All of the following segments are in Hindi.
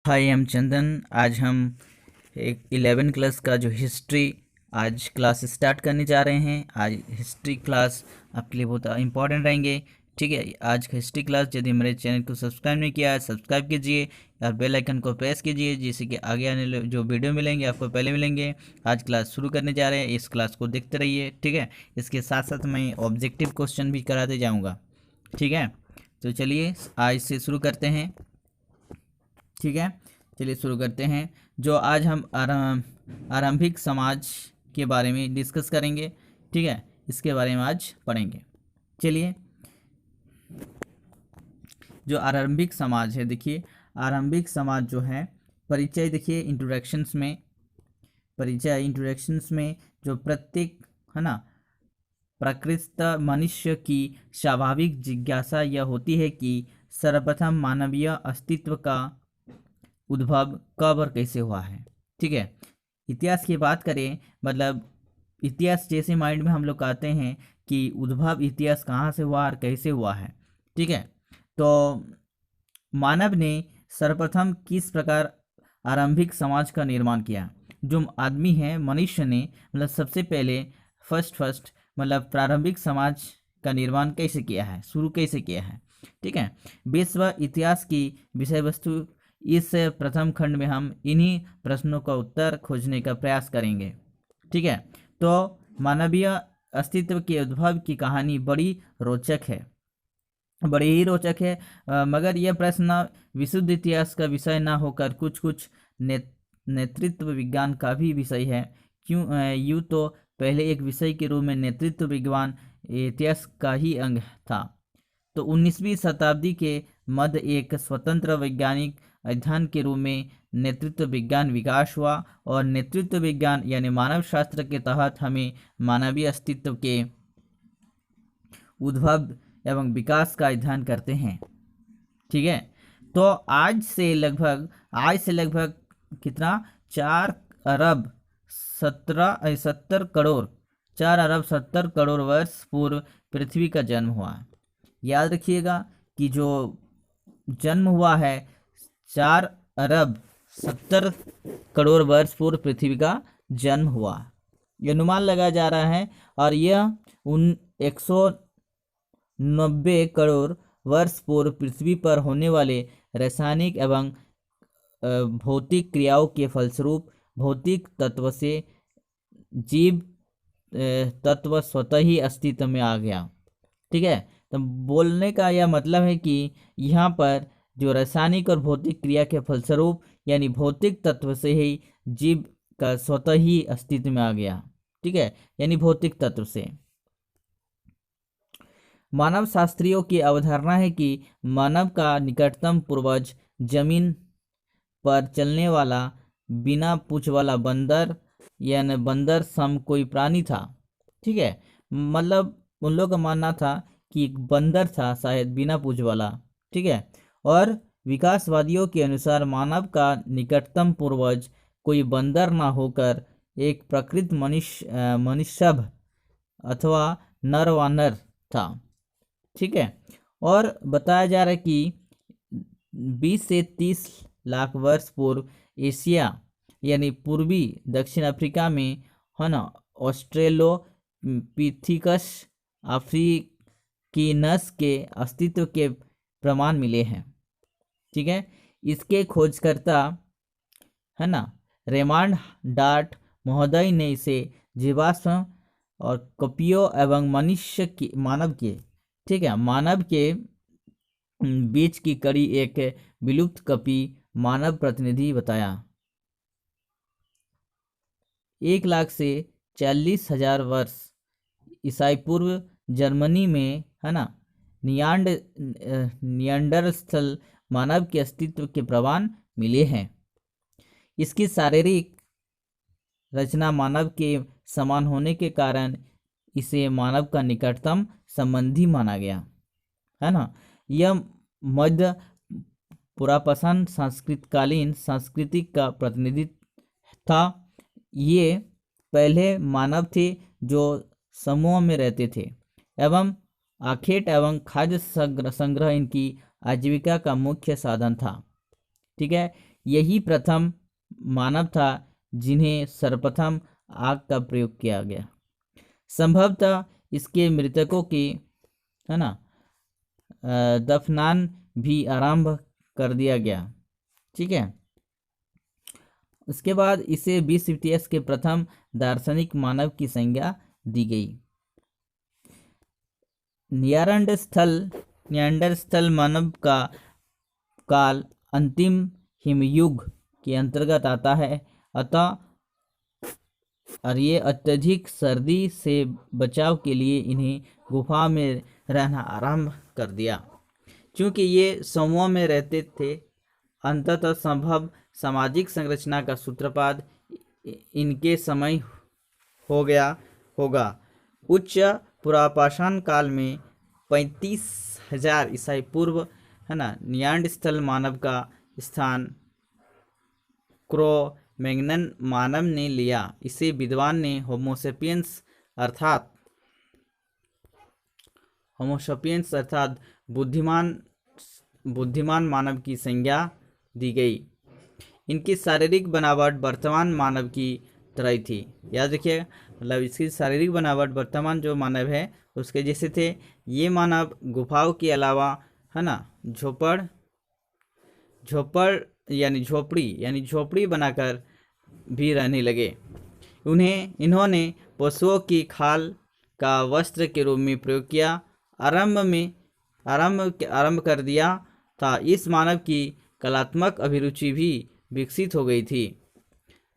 हाय, हम चंदन। आज हम एक 11 क्लास का जो हिस्ट्री आज क्लास स्टार्ट करने जा रहे हैं। आज हिस्ट्री क्लास आपके लिए बहुत इंपॉर्टेंट रहेंगे। ठीक है, आज का हिस्ट्री क्लास यदि हमारे चैनल को सब्सक्राइब नहीं किया है, सब्सक्राइब कीजिए और बेल आइकन को प्रेस कीजिए, जिससे कि आगे आने जो वीडियो मिलेंगे आपको पहले मिलेंगे। आज क्लास शुरू करने जा रहे हैं, इस क्लास को देखते रहिए। ठीक है, इसके साथ साथ मैं ऑब्जेक्टिव क्वेश्चन भी कराते जाऊँगा। ठीक है, तो चलिए आज से शुरू करते हैं। ठीक है, चलिए शुरू करते हैं। जो आज हम आरंभिक समाज के बारे में डिस्कस करेंगे। ठीक है, इसके बारे में आज पढ़ेंगे। चलिए, जो आरंभिक समाज है, देखिए आरंभिक समाज जो है, परिचय देखिए इंट्रोडक्शंस में जो प्रत्येक है ना, प्रकृत मनुष्य की स्वाभाविक जिज्ञासा यह होती है कि सर्वप्रथम मानवीय अस्तित्व का उद्भव कब और कैसे हुआ है। ठीक है, इतिहास की बात करें, मतलब इतिहास जैसे माइंड में हम लोग कहते हैं कि उद्भव इतिहास कहाँ से हुआ और कैसे हुआ है। ठीक है, तो मानव ने सर्वप्रथम किस प्रकार आरंभिक समाज का निर्माण किया। जो आदमी है, मनुष्य ने मतलब सबसे पहले फर्स्ट मतलब प्रारंभिक समाज का निर्माण कैसे किया है, शुरू कैसे किया है। ठीक है, विश्व इतिहास की विषय वस्तु इस प्रथम खंड में हम इन्हीं प्रश्नों का उत्तर खोजने का प्रयास करेंगे। ठीक है, तो मानवीय अस्तित्व के उद्भव की कहानी बड़ी ही रोचक है। मगर यह प्रश्न विशुद्ध इतिहास का विषय ना होकर कुछ नेतृत्व विज्ञान का भी विषय है। यूँ तो पहले एक विषय के रूप में नेतृत्व विज्ञान इतिहास का ही अंग था। तो 19वीं शताब्दी के मध्य एक स्वतंत्र वैज्ञानिक अध्ययन के रूप में नेतृत्व विज्ञान विकास हुआ, और नेतृत्व विज्ञान यानी मानव शास्त्र के तहत हमें मानवीय अस्तित्व के उद्भव एवं विकास का अध्ययन करते हैं। ठीक है, तो आज से लगभग कितना 4 अरब 70 करोड़ वर्ष पूर्व पृथ्वी का जन्म हुआ। याद रखिएगा कि जो जन्म हुआ है 4 अरब 70 करोड़ वर्ष पूर्व पृथ्वी का जन्म हुआ, यह अनुमान लगाया जा रहा है। और यह 190 करोड़ वर्ष पूर्व पृथ्वी पर होने वाले रासायनिक एवं भौतिक क्रियाओं के फलस्वरूप भौतिक तत्व से जीव तत्व स्वतः ही अस्तित्व में आ गया। ठीक है, तो बोलने का यह मतलब है कि यहाँ पर जो रासायनिक और भौतिक क्रिया के फलस्वरूप यानी भौतिक तत्व से ही जीव का स्वतः ही अस्तित्व में आ गया। ठीक है, यानी भौतिक तत्व से। मानव शास्त्रियों की अवधारणा है कि मानव का निकटतम पूर्वज जमीन पर चलने वाला बिना पूंछ वाला बंदर यानी बंदर सम कोई प्राणी था। ठीक है, मतलब उन लोगों का मानना था कि एक बंदर था शायद बिना पूंछ वाला। ठीक है, और विकासवादियों के अनुसार मानव का निकटतम पूर्वज कोई बंदर ना होकर एक प्रकृत मनुष्य अथवा नरवानर था। ठीक है, और बताया जा रहा है कि 20 से 30 लाख वर्ष पूर्व एशिया यानी पूर्वी दक्षिण अफ्रीका में है ना, ऑस्ट्रेलोपिथेकस अफ्रीकीनस के अस्तित्व के प्रमाण मिले हैं। ठीक है, इसके खोजकर्ता है ना, रेमांड डार्ट महोदय ने इसे जीवाश्म और कपियों एवं मानव के बीच की कड़ी एक विलुप्त कपी मानव प्रतिनिधि बताया। 1 लाख से 40,000 वर्ष ईसाई पूर्व जर्मनी में है ना, नियांडरस्थल मानव के अस्तित्व के प्रमाण मिले हैं। इसकी शारीरिक रचना मानव के समान होने के कारण इसे मानव का निकटतम संबंधी माना गया है ना। यह मध्य पुरापाषाण संस्कृतकालीन संस्कृति का प्रतिनिधित्व था। ये पहले मानव थे जो समूह में रहते थे एवं आखेट एवं खाद्य संग्रह इनकी आजीविका का मुख्य साधन था। ठीक है, यही प्रथम मानव था जिन्हें सर्वप्रथम आग का प्रयोग किया गया। संभवतः इसके मृतकों की है ना दफनान भी आरंभ कर दिया गया। ठीक है, उसके बाद इसे विश्व इतिहास के प्रथम दार्शनिक मानव की संज्ञा दी गई। नियांडरस्थल मानव का काल अंतिम हिमयुग के अंतर्गत आता है, अतः और ये अत्यधिक सर्दी से बचाव के लिए इन्हें गुफा में रहना आरंभ कर दिया। क्योंकि ये समूह में रहते थे, अंततः संभव सामाजिक संरचना का सूत्रपात इनके समय हो गया होगा। उच्च पुरापाषाण काल में 35,000 ईसाई पूर्व है ना नियांडरस्थल मानव का स्थान क्रो-मैग्नन मानव ने लिया। इसे विद्वान ने होमोसेपियंस अर्थात बुद्धिमान मानव की संज्ञा दी गई। इनकी शारीरिक बनावट वर्तमान मानव की तरह ही थी। याद रखिए, मतलब इसकी शारीरिक बनावट वर्तमान जो मानव है उसके जैसे थे। ये मानव गुफाओं के अलावा है ना झोपड़ी बनाकर भी रहने लगे। इन्होंने पशुओं की खाल का वस्त्र के रूप में प्रयोग किया आरंभ कर दिया था। इस मानव की कलात्मक अभिरुचि भी विकसित हो गई थी।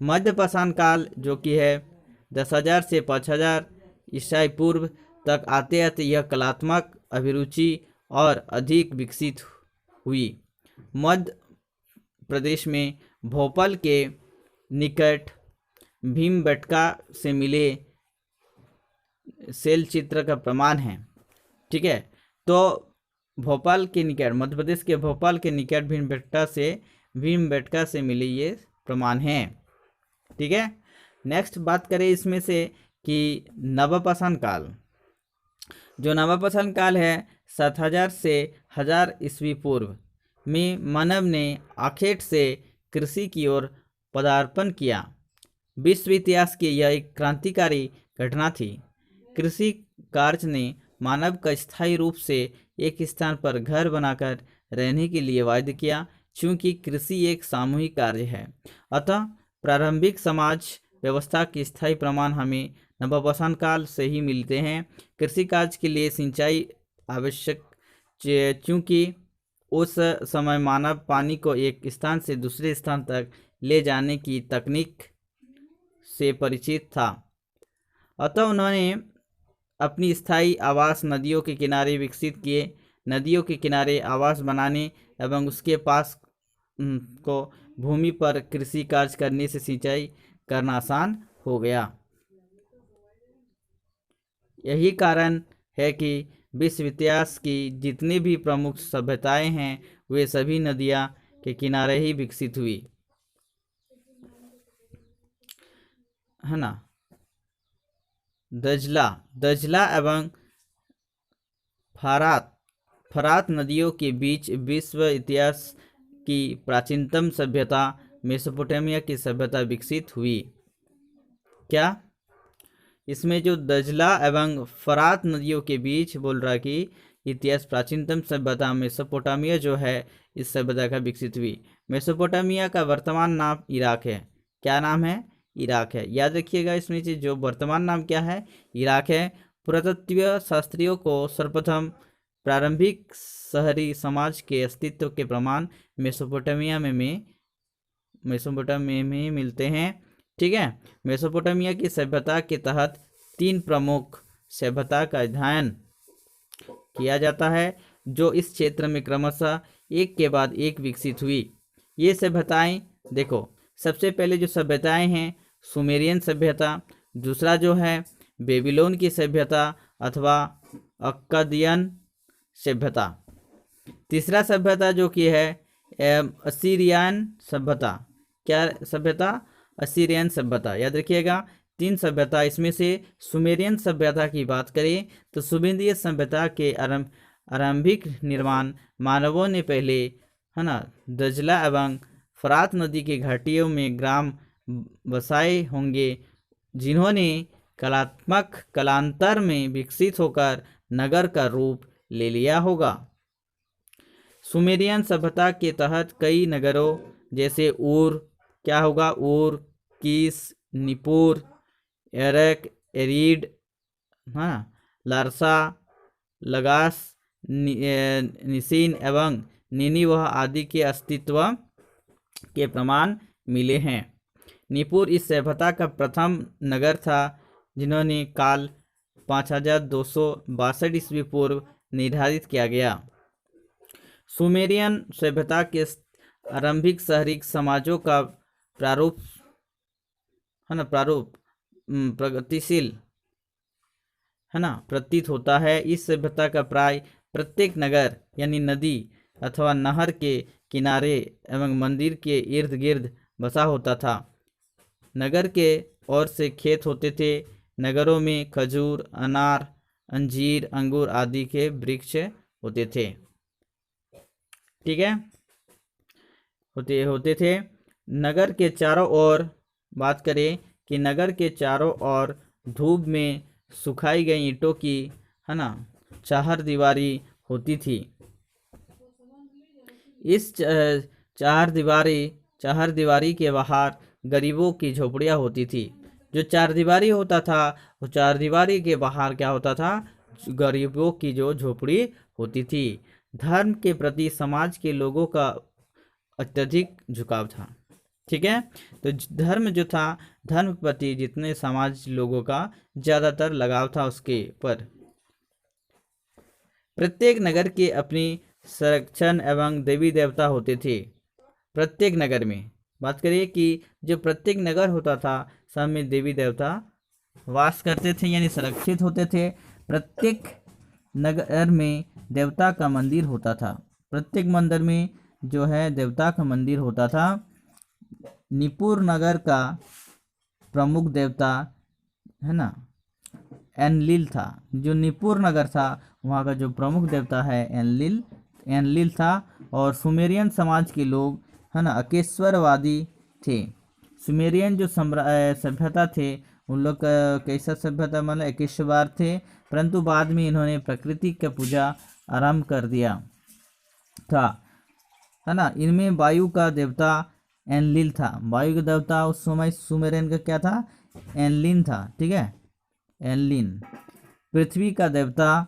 मध्य पाषाण काल जो कि है 10,000 से 5,000 ईसाई पूर्व तक आते आते यह कलात्मक अभिरुचि और अधिक विकसित हुई। मध्य प्रदेश में भोपाल के निकट भीमबेटका से मिले शैल चित्र का प्रमाण है। ठीक है, तो भोपाल के निकट, मध्य प्रदेश के भोपाल के निकट भीमबेटका से मिले ये प्रमाण हैं। ठीक है, नेक्स्ट बात करें इसमें से कि नवपाषाण काल। जो नवपाषाण काल है 7,000 से 1,000 ईस्वी पूर्व में मानव ने आखेट से कृषि की ओर पदार्पण किया। विश्व इतिहास की यह एक क्रांतिकारी घटना थी। कृषि कार्य ने मानव का स्थायी रूप से एक स्थान पर घर बनाकर रहने के लिए बाध्य किया। चूँकि कृषि एक सामूहिक कार्य है, अतः प्रारंभिक समाज व्यवस्था के स्थायी प्रमाण हमें नवपाषाण काल से ही मिलते हैं। कृषि कार्य के लिए सिंचाई आवश्यक, चूँकि उस समय मानव पानी को एक स्थान से दूसरे स्थान तक ले जाने की तकनीक से परिचित था। अतः उन्होंने अपनी स्थायी आवास नदियों के किनारे विकसित किए। नदियों के किनारे आवास बनाने एवं उसके पास को भूमि पर कृषि कार्य करने से सिंचाई करना आसान हो गया। यही कारण है कि विश्व इतिहास की जितनी भी प्रमुख सभ्यताएं हैं वे सभी नदियां के किनारे ही विकसित हुई, है ना। दजला एवं फरात नदियों के बीच विश्व इतिहास की प्राचीनतम सभ्यता मेसोपोटामिया की सभ्यता विकसित हुई। क्या इसमें जो दजला एवं फरात नदियों के बीच बोल रहा कि इतिहास प्राचीनतम सभ्यता मेसोपोटामिया जो है इस सभ्यता का विकसित हुई। मेसोपोटामिया का वर्तमान नाम इराक है। क्या नाम है? इराक है। याद रखिएगा इसमें से जो वर्तमान नाम क्या है? इराक है। पुरातत्व शास्त्रियों को सर्वप्रथम प्रारंभिक शहरी समाज के अस्तित्व के प्रमाण मेसोपोटामिया में मिलते हैं। ठीक है, मेसोपोटामिया की सभ्यता के तहत 3 प्रमुख सभ्यता का अध्ययन किया जाता है जो इस क्षेत्र में क्रमशः एक के बाद एक विकसित हुई। ये सभ्यताएं देखो, सबसे पहले जो सभ्यताएं हैं सुमेरियन सभ्यता, दूसरा जो है बेबीलोन की सभ्यता अथवा अक्कादियन सभ्यता, तीसरा सभ्यता जो कि है असीरियन सभ्यता। क्या सभ्यता? असीरियन सभ्यता। याद रखिएगा 3 सभ्यता। इसमें से सुमेरियन सभ्यता की बात करें तो सुमेरियन सभ्यता के आरंभिक निर्माण मानवों ने पहले, है ना, दजला एवं फरात नदी के घाटियों में ग्राम बसाए होंगे, जिन्होंने कलात्मक कालांतर में विकसित होकर नगर का रूप ले लिया होगा। सुमेरियन सभ्यता के तहत कई नगरों जैसे ऊर, क्या होगा, ऊर, कीस, निपुर, एरक, एरीड, हाँ, लारसा, लगास, निसिन एवं निनिवह आदि के अस्तित्व के प्रमाण मिले हैं। निपुर इस सभ्यता का प्रथम नगर था, जिन्होंने काल 5262 ईस्वी पूर्व निर्धारित किया गया। सुमेरियन सभ्यता के आरंभिक शहरी समाजों का प्रारूप प्रगतिशील प्रतीत होता है। इस सभ्यता का प्राय प्रत्येक नगर यानी नदी अथवा नहर के किनारे एवं मंदिर के इर्द गिर्द बसा होता था। नगर के ओर से खेत होते थे। नगरों में खजूर, अनार, अंजीर, अंगूर आदि के वृक्ष होते थे। ठीक है, होते थे। नगर के चारों ओर बात करें कि नगर के चारों ओर धूप में सुखाई गई ईंटों की चार दीवारी होती थी। इस चार दीवारी के बाहर गरीबों की झोपड़ियाँ होती थी। जो चार दीवारी होता था, वो चार दीवारी के बाहर क्या होता था, गरीबों की जो झोपड़ी होती थी। धर्म के प्रति समाज के लोगों का अत्यधिक झुकाव था। ठीक है, तो धर्म जो था, धर्म के प्रति जितने समाज लोगों का ज़्यादातर लगाव था उसके पर। प्रत्येक नगर के अपनी संरक्षण एवं देवी देवता होते थे। प्रत्येक नगर में बात करिए कि जो प्रत्येक नगर होता था, सब में देवी देवता वास करते थे यानी संरक्षित होते थे। प्रत्येक नगर में देवता का मंदिर होता था। प्रत्येक मंदिर में जो है देवता का मंदिर होता था। निपुर नगर का प्रमुख देवता एनलिल था। जो निपुर नगर था वहाँ का जो प्रमुख देवता है एनलिल था। और सुमेरियन समाज के लोग अकेश्वरवादी थे। सुमेरियन जो सभ्यता थे, उन लोग का कैसा सभ्यता मतलब एकेश्वर थे, परंतु बाद में इन्होंने प्रकृति का पूजा आरंभ कर दिया था। इनमें वायु का देवता एनलिल था। वायु का देवता उस समय सुमेरियन का क्या था, एनलिन था। ठीक है, एनलिन। पृथ्वी का देवता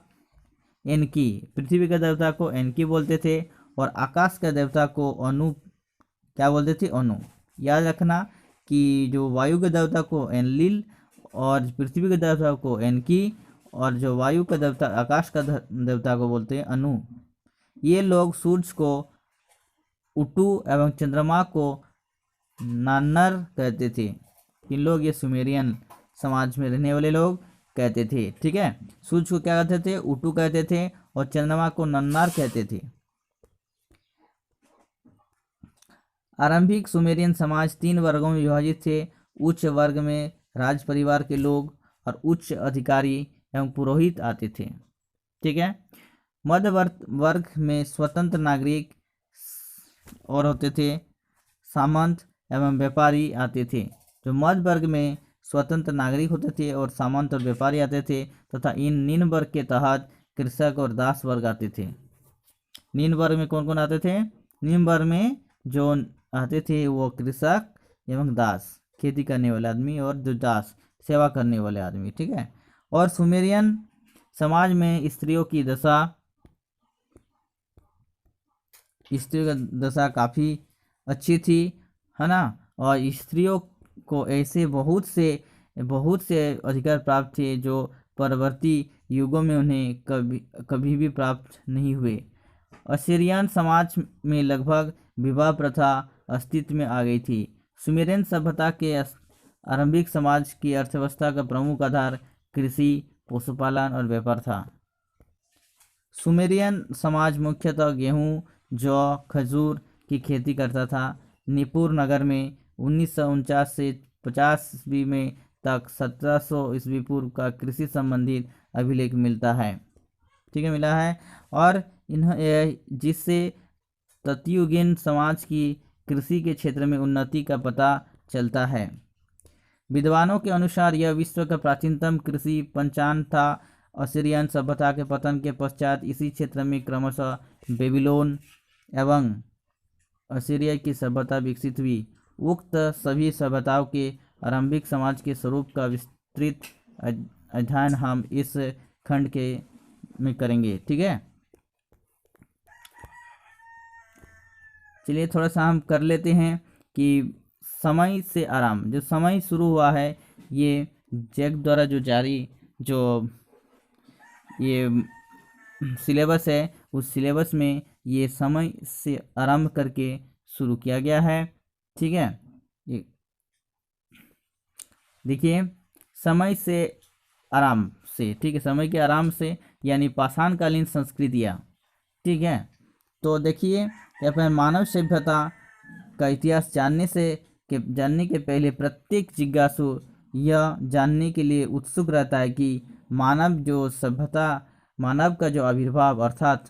एनकी, पृथ्वी का देवता को एनकी बोलते थे। और आकाश का देवता को अनु क्या बोलते थे, अनु। याद रखना कि जो वायु के देवता को एनलिल और पृथ्वी के देवता को एनकी और जो वायु का देवता आकाश का देवता को बोलते हैं अनु। ये लोग सूर्य को उटू एवं चंद्रमा को नान्नर कहते थे। इन लोग ये सुमेरियन समाज में रहने वाले लोग कहते थे। ठीक है, सूर्य को क्या कहते थे, उटू कहते थे, और चंद्रमा को नन्नार कहते थे। आरंभिक सुमेरियन समाज 3 वर्गों में विभाजित थे। उच्च वर्ग में राज परिवार के लोग और उच्च अधिकारी एवं पुरोहित आते थे। ठीक है, मध्य वर्ग में स्वतंत्र नागरिक और होते थे, सामंत एवं व्यापारी आते थे। जो मध्य वर्ग में स्वतंत्र नागरिक होते थे और सामंत और व्यापारी आते थे, तथा इन निम्न वर्ग के तहत कृषक और दास वर्ग आते थे। निम्न वर्ग में कौन कौन आते थे, निम्न वर्ग में जो आते थे वो कृषक एवं दास, खेती करने वाले आदमी, और जो दास सेवा करने वाले आदमी। ठीक है, और सुमेरियन समाज में स्त्रियों की दशा काफ़ी अच्छी थी, है ना। और स्त्रियों को ऐसे बहुत से अधिकार प्राप्त थे जो परवर्ती युगों में उन्हें कभी भी प्राप्त नहीं हुए। असीरियन समाज में लगभग विवाह प्रथा अस्तित्व में आ गई थी। सुमेरियन सभ्यता के आरंभिक समाज की अर्थव्यवस्था का प्रमुख आधार कृषि, पशुपालन और व्यापार था। सुमेरियन समाज मुख्यतः गेहूं, जौ, खजूर की खेती करता था। निपुर नगर में 1949 से 50 ईस्वी में तक 1700 ईस्वी पूर्व का कृषि संबंधित अभिलेख मिलता है। ठीक है, मिला है। और जिससे तत्युगीन समाज की कृषि के क्षेत्र में उन्नति का पता चलता है। विद्वानों के अनुसार यह विश्व का प्राचीनतम कृषि पंचांग था। असीरियन सभ्यता के पतन के पश्चात इसी क्षेत्र में क्रमशः बेबीलोन एवं असीरिया की सभ्यता विकसित हुई। उक्त सभी सभ्यताओं के आरंभिक समाज के स्वरूप का विस्तृत अध्ययन हम इस खंड के में करेंगे। ठीक है, चलिए थोड़ा सा हम कर लेते हैं कि समय से आराम, जो समय शुरू हुआ है ये जैक द्वारा जो जारी जो ये सिलेबस है, उस सिलेबस में ये समय से आरंभ करके शुरू किया गया है। ठीक है, ये देखिए समय से आराम से, ठीक है, समय के आराम से यानी पाषाणकालीन संस्कृतियाँ। ठीक है, तो देखिए अपने मानव सभ्यता का इतिहास जानने के पहले प्रत्येक जिज्ञासु यह जानने के लिए उत्सुक रहता है कि मानव का जो आविर्भाव अर्थात